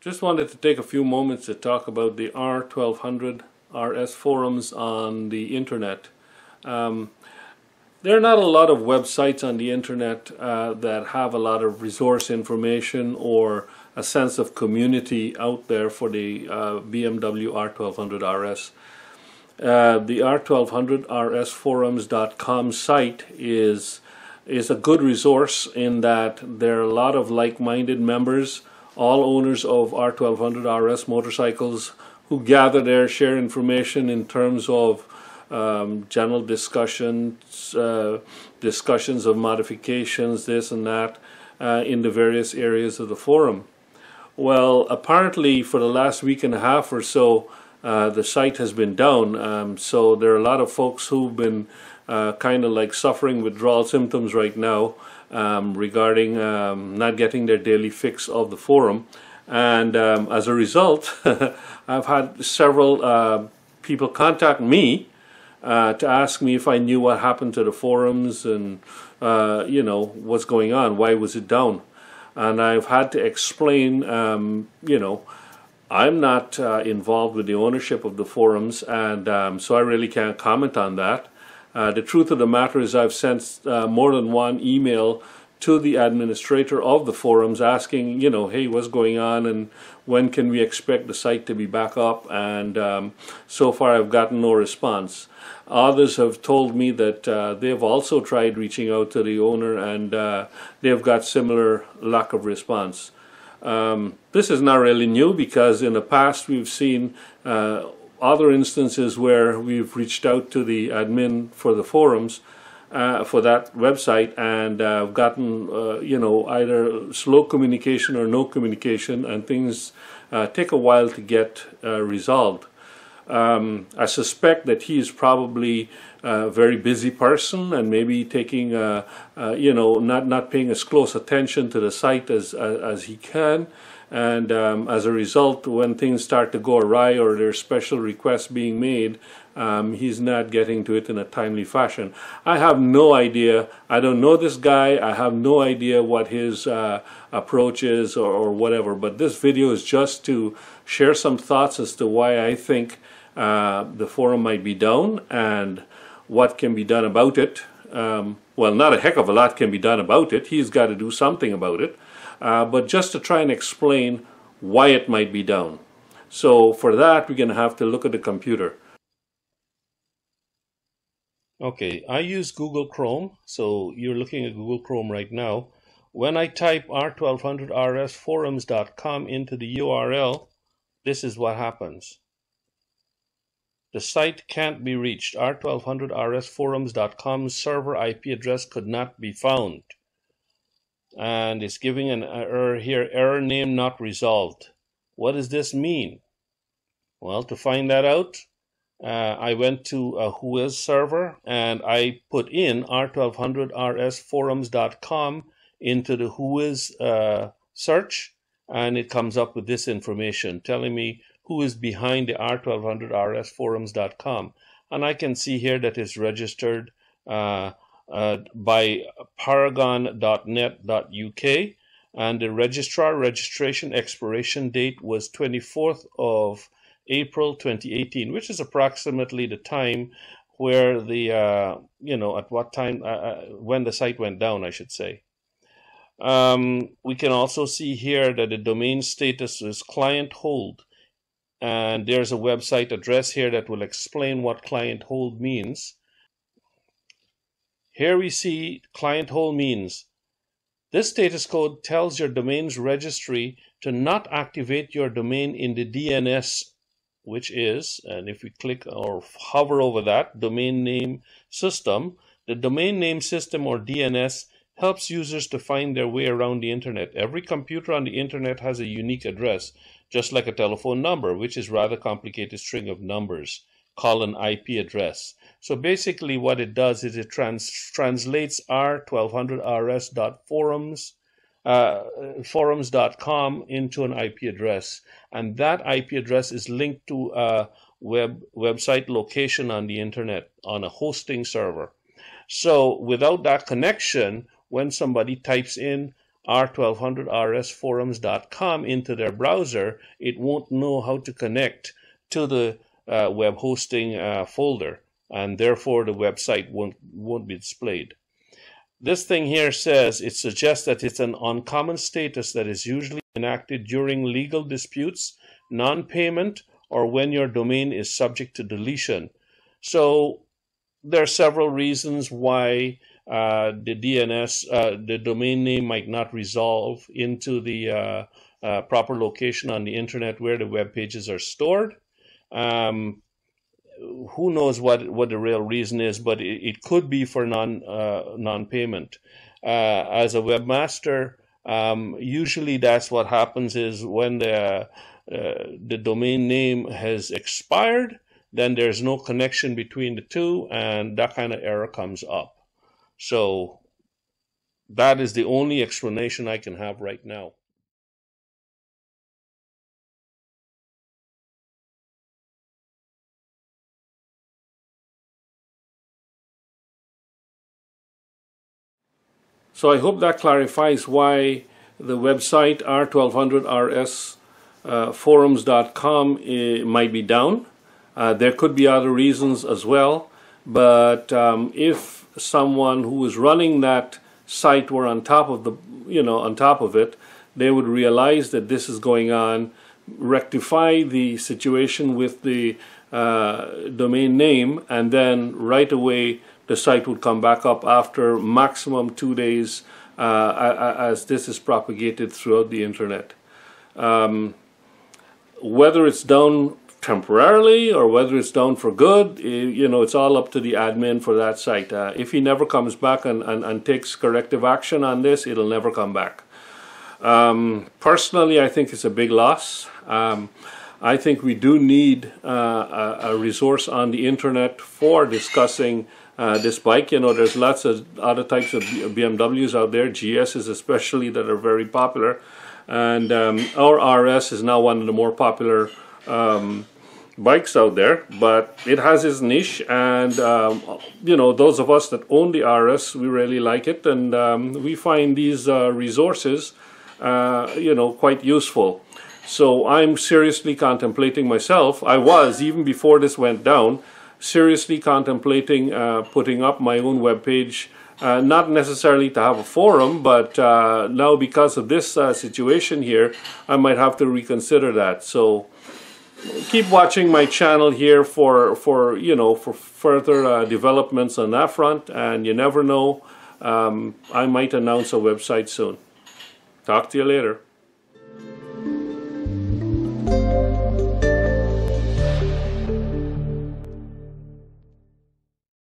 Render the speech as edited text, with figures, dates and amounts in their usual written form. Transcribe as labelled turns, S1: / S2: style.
S1: Just wanted to take a few moments to talk about the R1200RS forums on the internet. There are not a lot of websites on the internet that have a lot of resource information or a sense of community out there for the BMW R1200RS. The R1200RSForums.com site is a good resource in that there are a lot of like-minded members, all owners of R1200RS motorcycles, who gather there, share information in terms of general discussions, discussions of modifications, this and that, in the various areas of the forum. Well, apparently for the last week and a half or so, the site has been down, so there are a lot of folks who've been kind of like suffering withdrawal symptoms right now regarding not getting their daily fix of the forum. And as a result, I've had several people contact me to ask me if I knew what happened to the forums and you know, what's going on, why was it down. And I've had to explain, you know, I'm not involved with the ownership of the forums, and so I really can't comment on that. The truth of the matter is I've sent more than one email to the administrator of the forums asking, you know, hey, what's going on and when can we expect the site to be back up, and so far I've gotten no response. Others have told me that they've also tried reaching out to the owner and they've got similar lack of response. This is not really new, because in the past we've seen other instances where we've reached out to the admin for the forums for that website and gotten you know, either slow communication or no communication, and things take a while to get resolved. I suspect that he is probably a very busy person and maybe taking you know, not paying as close attention to the site as he can, and as a result, when things start to go awry or there's special requests being made, he's not getting to it in a timely fashion. I have no idea. I don't know this guy. I have no idea what his approach is or whatever, but this video is just to share some thoughts as to why I think the forum might be down and what can be done about it. Well, not a heck of a lot can be done about it. He's got to do something about it. But just to try and explain why it might be down. So for that, we're going to have to look at the computer. Okay, I use Google Chrome, so you're looking at Google Chrome right now. When I type R1200RSForums.com into the URL, this is what happens. The site can't be reached. R1200RSForums.com's server IP address could not be found. And it's giving an error here, error name not resolved. What does this mean? Well, to find that out, I went to a Whois server and I put in R1200RSForums.com into the Whois search, and it comes up with this information telling me who is behind the R1200RSForums.com. And I can see here that it's registered by paragon.net.uk, and the registrar registration expiration date was 24th of April 2018, which is approximately the time where the you know, at what time when the site went down, I should say. We can also see here that the domain status is client hold, and there's a website address here that will explain what client hold means. Here we see client hold means this status code tells your domain's registry to not activate your domain in the DNS, which is, and if we click or hover over that, domain name system. The domain name system, or DNS, helps users to find their way around the internet. Every computer on the internet has a unique address, just like a telephone number, which is a rather complicated string of numbers called an IP address. So basically what it does is it translates R1200RS.forums.com into an IP address, and that IP address is linked to a website location on the internet on a hosting server. So without that connection, when somebody types in R1200RSForums.com into their browser, it won't know how to connect to the web hosting folder, and therefore the website won't be displayed. This thing here says it suggests that it's an uncommon status that is usually enacted during legal disputes, non-payment, or when your domain is subject to deletion. So there are several reasons why the DNS, the domain name, might not resolve into the proper location on the internet where the web pages are stored. Who knows what the real reason is, but it could be for non-payment. As a webmaster, usually that's what happens is when the domain name has expired, then there's no connection between the two, and that kind of error comes up. So that is the only explanation I can have right now. So I hope that clarifies why the website R1200RSForums.com might be down. There could be other reasons as well, but if someone who is running that site were on top of it, they would realize that this is going on, rectify the situation with the domain name, and then right away the site would come back up after maximum 2 days as this is propagated throughout the internet. Whether it's down temporarily or whether it's down for good, it's all up to the admin for that site. If he never comes back and takes corrective action on this, it'll never come back. Personally, I think it's a big loss. I think we do need a resource on the internet for discussing this bike. There's lots of other types of BMWs out there, GSs especially, that are very popular, and our RS is now one of the more popular bikes out there, but it has its niche, and those of us that own the RS, we really like it, and we find these resources quite useful. So I'm seriously contemplating myself, I was, even before this went down, seriously contemplating putting up my own webpage, not necessarily to have a forum, but now because of this situation here, I might have to reconsider that. So keep watching my channel here for further developments on that front, and you never know, I might announce a website soon. Talk to you later.